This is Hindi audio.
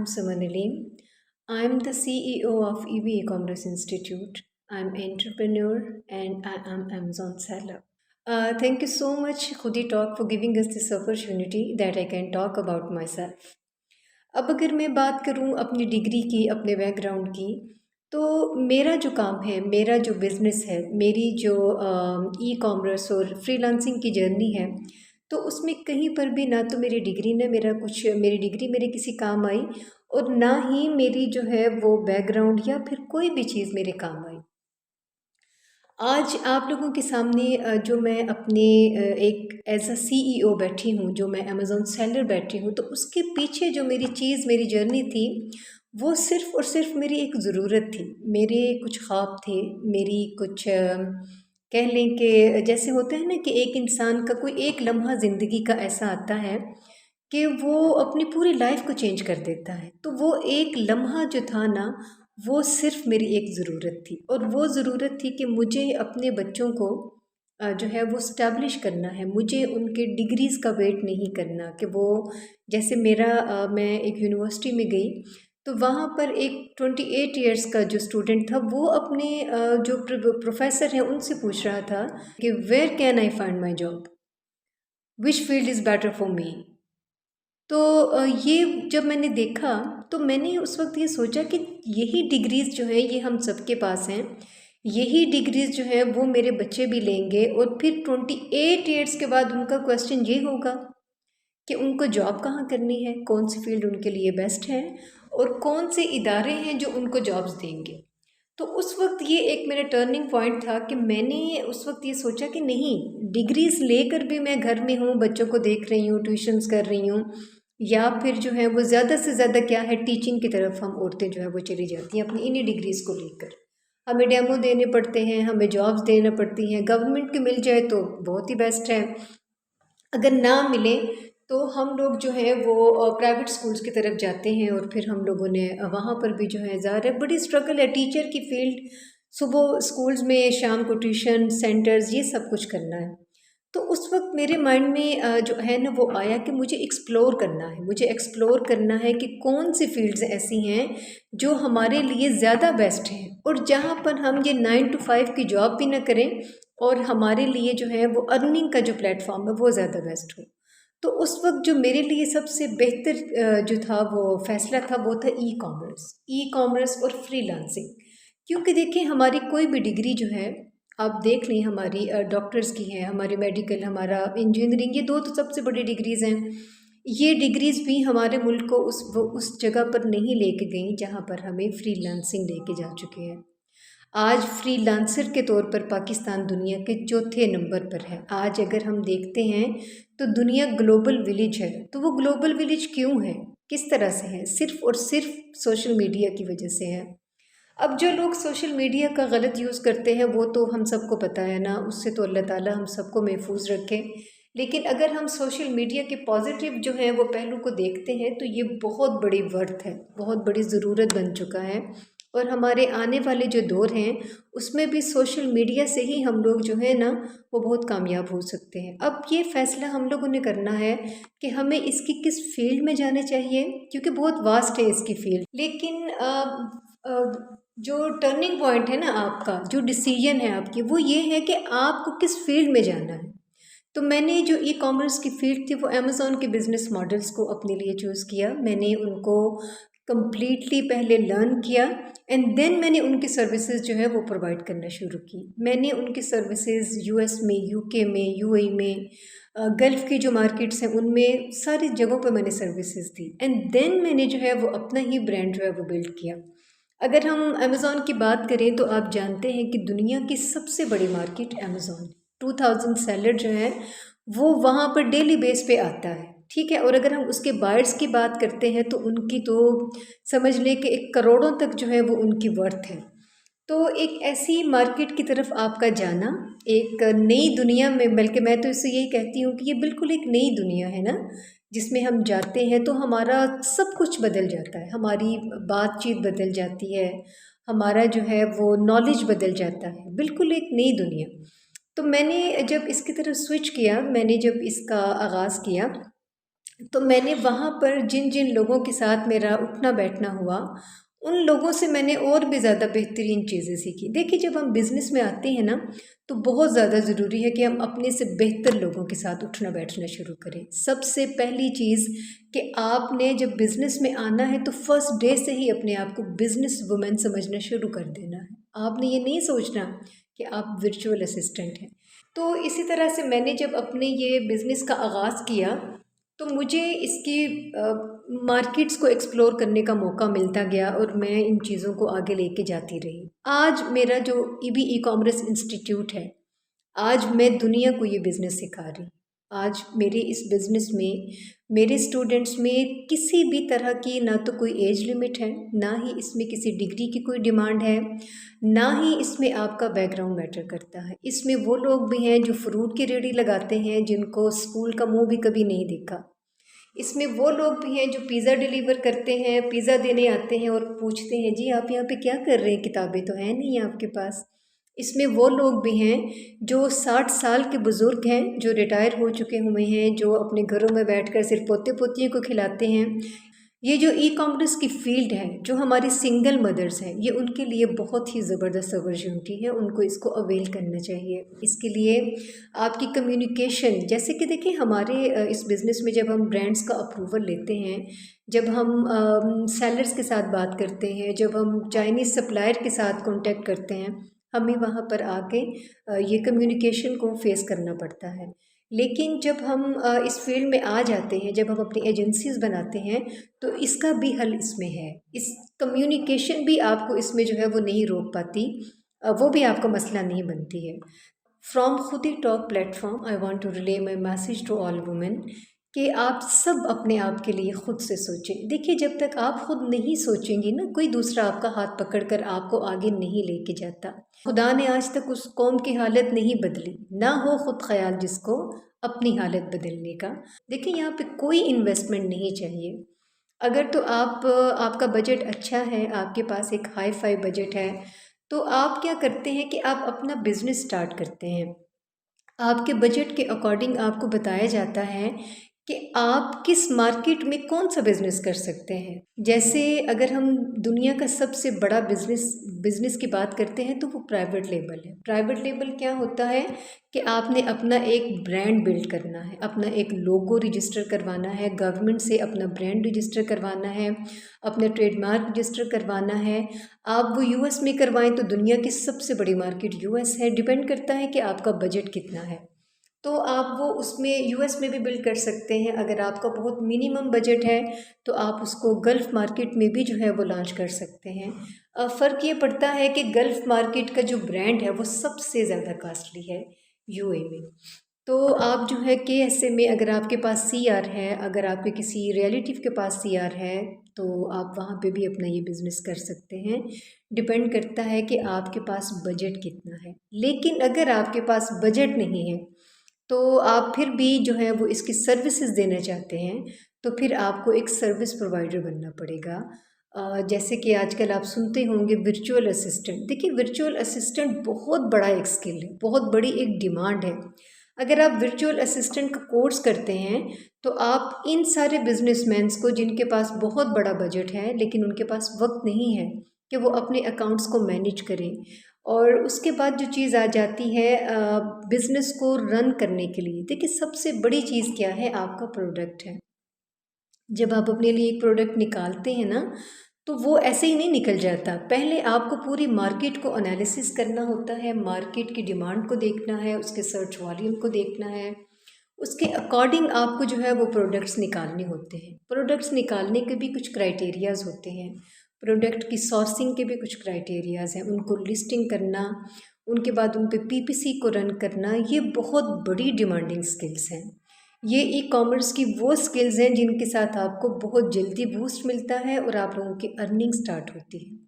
I'm Suman Aleem. I'm the CEO of EV E-Commerce Institute. I'm entrepreneur and I am Amazon seller. Thank you so much, Khudi Talk, for giving us this opportunity that I can talk about myself. अब अगर मैं बात करूं अपनी डिग्री की, अपने बैकग्राउंड की, तो मेरा जो काम है, मेरा जो बिज़नेस है, मेरी जो ई कॉमर्स और फ्रीलांसिंग की जर्नी है, तो उसमें कहीं पर भी ना तो मेरी डिग्री ने मेरी डिग्री मेरे किसी काम आई और ना ही मेरी जो है वो बैकग्राउंड या फिर कोई भी चीज़ मेरे काम आई। आज आप लोगों के सामने जो मैं अपने एक एज अ सीईओ बैठी हूँ, जो मैं अमेज़न सेलर बैठी हूँ, तो उसके पीछे जो मेरी चीज़, मेरी जर्नी थी, वो सिर्फ़ और सिर्फ़ मेरी एक ज़रूरत थी। मेरे कुछ ख्वाब थे, मेरी कुछ कह लें कि जैसे होता है ना कि एक इंसान का कोई एक लम्हा ज़िंदगी का ऐसा आता है कि वो अपनी पूरी लाइफ़ को चेंज कर देता है। तो वो एक लम्हा जो था ना, वो सिर्फ़ मेरी एक ज़रूरत थी और वो ज़रूरत थी कि मुझे अपने बच्चों को जो है वो स्टैब्लिश करना है। मुझे उनके डिग्रीज़ का वेट नहीं करना कि वो जैसे मैं एक यूनिवर्सिटी में गई, तो वहाँ पर एक 28 इयर्स का जो स्टूडेंट था, वो अपने जो प्रोफ़ेसर हैं उनसे पूछ रहा था कि where can I find my job? Which field is better for me? तो ये जब मैंने देखा, तो मैंने उस वक़्त ये सोचा कि यही डिग्रीज़ जो हैं ये हम सबके पास हैं। यही डिग्रीज़ जो हैं वो मेरे बच्चे भी लेंगे और फिर 28 ईयर्स के बाद उनका क्वेश्चन ये होगा कि उनको जॉब कहाँ करनी है, कौन-सी फ़ील्ड उनके लिए बेस्ट है और कौन से इदारे हैं जो उनको जॉब्स देंगे। तो उस वक़्त ये एक मेरा टर्निंग पॉइंट था कि मैंने उस वक़्त ये सोचा कि नहीं, डिग्रीज़ लेकर भी मैं घर में हूँ, बच्चों को देख रही हूँ, ट्यूशन्स कर रही हूँ, या फिर जो है वो ज़्यादा से ज़्यादा क्या है, टीचिंग की तरफ हम औरतें जो है वो चली जाती हैं अपनी इन्हीं डिग्रीज़ को लेकर। हमें डेमो देने पड़ते हैं, हमें जॉब्स देना पड़ती हैं, गवर्नमेंट की मिल जाए तो बहुत ही बेस्ट है, अगर ना मिले तो हम लोग जो है वो प्राइवेट स्कूल्स की तरफ जाते हैं और फिर हम लोगों ने वहाँ पर भी जो है ज़ाहिर है बड़ी स्ट्रगल है, टीचर की फील्ड, सुबह स्कूल्स में, शाम को ट्यूशन सेंटर्स, ये सब कुछ करना है। तो उस वक़्त मेरे माइंड में जो है ना वो आया कि मुझे एक्सप्लोर करना है, मुझे एक्सप्लोर करना है कि कौन-सी फ़ील्ड्स ऐसी हैं जो हमारे लिए ज़्यादा बेस्ट हैं और जहाँ पर हम ये 9 टू 5 की जॉब भी ना करें और हमारे लिए जो है वो अर्निंग का जो प्लेटफ़ॉर्म है वो ज़्यादा बेस्ट हो। तो उस वक़्त जो मेरे लिए सबसे बेहतर जो था वो फ़ैसला था वो था ई-कॉमर्स और फ्रीलांसिंग। क्योंकि देखिए हमारी कोई भी डिग्री जो है, आप देख लें हमारी डॉक्टर्स की है, हमारी मेडिकल, हमारा इंजीनियरिंग, ये 2 तो सबसे बड़ी डिग्रीज़ हैं। ये डिग्रीज़ भी हमारे मुल्क को उस जगह पर नहीं लेके गईं जहाँ पर हमें फ्रीलांसिंग लेके जा चुके हैं। आज फ्रीलांसर के तौर पर पाकिस्तान दुनिया के चौथे नंबर पर है। आज अगर हम देखते हैं तो दुनिया ग्लोबल विलेज है। तो वो ग्लोबल विलेज क्यों है? किस तरह से है? सिर्फ़ और सिर्फ़ सोशल मीडिया की वजह से है। अब जो लोग सोशल मीडिया का गलत यूज़ करते हैं वो तो हम सबको पता है ना, उससे तो अल्लाह ताला हम सबको महफूज रखे। लेकिन अगर हम सोशल मीडिया के पॉजिटिव जो हैं वो पहलू को देखते हैं तो ये बहुत बड़ी वर्थ है, बहुत बड़ी ज़रूरत बन चुका है और हमारे आने वाले जो दौर हैं उसमें भी सोशल मीडिया से ही हम लोग जो है ना वो बहुत कामयाब हो सकते हैं। अब ये फ़ैसला हम लोगों ने करना है कि हमें इसकी किस फ़ील्ड में जाना चाहिए, क्योंकि बहुत वास्ट है इसकी फ़ील्ड। लेकिन जो टर्निंग पॉइंट है ना आपका, जो डिसीजन है आपकी, वो ये है कि आपको किस फील्ड में जाना है। तो मैंने जो ई कॉमर्स की फील्ड थी वो अमेज़ॉन के बिज़नेस मॉडल्स को अपने लिए चूज़ किया। मैंने उनको कंप्लीटली पहले लर्न किया एंड देन मैंने उनकी सर्विसेज जो है वो प्रोवाइड करना शुरू की। मैंने उनकी सर्विसेज यूएस में, यूके में, यूएई में, गल्फ़ की जो मार्केट्स हैं उनमें, सारी जगहों पर मैंने सर्विसेज दी एंड देन मैंने जो है वो अपना ही ब्रांड जो है वो बिल्ड किया। अगर हम अमेज़ॉन की बात करें तो आप जानते हैं कि दुनिया की सबसे बड़ी मार्केट अमेज़ॉन, 2000 सेलर जो है वो वहाँ पर डेली बेस पे आता है, ठीक है। और अगर हम उसके बायर्स की बात करते हैं तो उनकी तो समझ लें कि 1 करोड़ों तक जो है वो उनकी वर्थ है। तो एक ऐसी मार्केट की तरफ आपका जाना, एक नई दुनिया में, बल्कि मैं तो इसे यही कहती हूँ कि ये बिल्कुल एक नई दुनिया है ना, जिसमें हम जाते हैं तो हमारा सब कुछ बदल जाता है, हमारी बातचीत बदल जाती है, हमारा जो है वो नॉलेज बदल जाता है, बिल्कुल एक नई दुनिया। तो मैंने जब इसकी तरफ स्विच किया, मैंने जब इसका आगाज़ किया तो मैंने वहाँ पर जिन जिन लोगों के साथ मेरा उठना बैठना हुआ, उन लोगों से मैंने और भी ज़्यादा बेहतरीन चीज़ें सीखी। देखिए, जब हम बिज़नेस में आते हैं ना, तो बहुत ज़्यादा ज़रूरी है कि हम अपने से बेहतर लोगों के साथ उठना बैठना शुरू करें। सबसे पहली चीज़ कि आपने जब बिज़नेस में आना है तो फर्स्ट डे से ही अपने आप को बिज़नेस वुमन समझना शुरू कर देना है। आपने ये नहीं सोचना कि आप वर्चुअल असिस्टेंट हैं। तो इसी तरह से मैंने जब अपने ये बिज़नेस का आगाज़ किया, तो मुझे इसकी मार्केट्स को एक्सप्लोर करने का मौका मिलता गया और मैं इन चीज़ों को आगे लेके जाती रही। आज मेरा जो ईबी ई कॉमर्स इंस्टीट्यूट है, आज मैं दुनिया को ये बिज़नेस सिखा रही। आज मेरे इस बिज़नेस में मेरे स्टूडेंट्स में किसी भी तरह की ना तो कोई एज लिमिट है, ना ही इसमें किसी डिग्री की कोई डिमांड है, ना ही इसमें आपका बैकग्राउंड मैटर करता है। इसमें वो लोग भी हैं जो फ्रूट की रेहड़ी लगाते हैं, जिनको स्कूल का मुंह भी कभी नहीं देखा। इसमें वो लोग भी हैं जो पिज़्ज़ा डिलीवर करते हैं, पिज़्ज़ा देने आते हैं और पूछते हैं, जी आप यहाँ पे क्या कर रहे हैं, किताबें तो हैं नहीं आपके पास। इसमें वो लोग भी हैं जो 60 साल के बुज़ुर्ग हैं, जो रिटायर हो चुके हुए हैं, जो अपने घरों में बैठकर सिर्फ पोते पोतियों को खिलाते हैं। ये जो ई कॉमर्स की फील्ड है, जो हमारी सिंगल मदर्स हैं, ये उनके लिए बहुत ही ज़बरदस्त अपॉर्चुनिटी है। उनको इसको अवेल करना चाहिए। इसके लिए आपकी कम्युनिकेशन, जैसे कि देखिए हमारे इस बिज़नेस में जब हम ब्रांड्स का अप्रूवल लेते हैं, जब हम सेलर्स के साथ बात करते हैं, जब हम चाइनीज़ सप्लायर के साथ कॉन्टैक्ट करते हैं, हमें वहाँ पर आके ये कम्युनिकेशन को फेस करना पड़ता है। लेकिन जब हम इस फील्ड में आ जाते हैं, जब हम अपनी एजेंसीज़ बनाते हैं, तो इसका भी हल इसमें है। इस कम्युनिकेशन भी आपको इसमें जो है वो नहीं रोक पाती, वो भी आपका मसला नहीं बनती है। From Khudi talk platform I want to relay my message to all women कि आप सब अपने आप के लिए खुद से सोचें। देखिए, जब तक आप खुद नहीं सोचेंगी ना, कोई दूसरा आपका हाथ पकड़कर आपको आगे नहीं लेके जाता। खुदा ने आज तक उस कौम की हालत नहीं बदली, ना हो खुद ख्याल जिसको अपनी हालत बदलने का। देखिए, यहाँ पे कोई इन्वेस्टमेंट नहीं चाहिए। अगर तो आपका बजट अच्छा है, आपके पास एक हाई फाई बजट है, तो आप क्या करते हैं कि आप अपना बिजनेस स्टार्ट करते हैं। आपके बजट के अकॉर्डिंग आपको बताया जाता है कि आप किस मार्केट में कौन सा बिजनेस कर सकते हैं। जैसे अगर हम दुनिया का सबसे बड़ा बिजनेस की बात करते हैं, तो वो प्राइवेट लेबल है। प्राइवेट लेबल क्या होता है कि आपने अपना एक ब्रांड बिल्ड करना है, अपना एक लोगो रजिस्टर करवाना है, गवर्नमेंट से अपना ब्रांड रजिस्टर करवाना है, अपना ट्रेडमार्क रजिस्टर करवाना है। आप वो यूएस में करवाएं तो दुनिया की सबसे बड़ी मार्केट यूएस है। डिपेंड करता है कि आपका बजट कितना है, तो आप वो उसमें यूएस में भी बिल्ड कर सकते हैं। अगर आपका बहुत मिनिमम बजट है, तो आप उसको गल्फ़ मार्केट में भी जो है वो लॉन्च कर सकते हैं। फ़र्क ये पड़ता है कि गल्फ़ मार्केट का जो ब्रांड है वो सबसे ज़्यादा कॉस्टली है यूए में। तो आप जो है केएसए में, अगर आपके पास सीआर है, अगर आपके किसी रिलेटिव के पास सीआर है, तो आप वहाँ पे भी अपना ये बिज़नेस कर सकते हैं। डिपेंड करता है कि आपके पास बजट कितना है। लेकिन अगर आपके पास बजट नहीं है, तो आप फिर भी जो है वो इसकी सर्विसेज देना चाहते हैं, तो फिर आपको एक सर्विस प्रोवाइडर बनना पड़ेगा। जैसे कि आजकल आप सुनते होंगे वर्चुअल असिस्टेंट। देखिए, वर्चुअल असिस्टेंट बहुत बड़ा एक स्किल है, बहुत बड़ी एक डिमांड है। अगर आप वर्चुअल असिस्टेंट का कोर्स करते हैं, तो आप इन सारे बिजनेसमैन्स को, जिनके पास बहुत बड़ा बजट है लेकिन उनके पास वक्त नहीं है कि वो अपने अकाउंट्स को मैनेज करें, और उसके बाद जो चीज़ आ जाती है बिज़नेस को रन करने के लिए। देखिए, सबसे बड़ी चीज़ क्या है, आपका प्रोडक्ट है। जब आप अपने लिए एक प्रोडक्ट निकालते हैं ना, तो वो ऐसे ही नहीं निकल जाता। पहले आपको पूरी मार्केट को एनालिसिस करना होता है, मार्केट की डिमांड को देखना है, उसके सर्च वॉल्यूम को देखना है, उसके अकॉर्डिंग आपको जो है वो प्रोडक्ट्स निकालने होते हैं। प्रोडक्ट्स निकालने के भी कुछ क्राइटेरियाज़ होते हैं, प्रोडक्ट की सोर्सिंग के भी कुछ क्राइटेरियाज़ हैं, उनको लिस्टिंग करना, उनके बाद उन पे पीपीसी को रन करना, ये बहुत बड़ी डिमांडिंग स्किल्स हैं। ये ई कॉमर्स की वो स्किल्स हैं जिनके साथ आपको बहुत जल्दी बूस्ट मिलता है और आप लोगों की अर्निंग स्टार्ट होती है।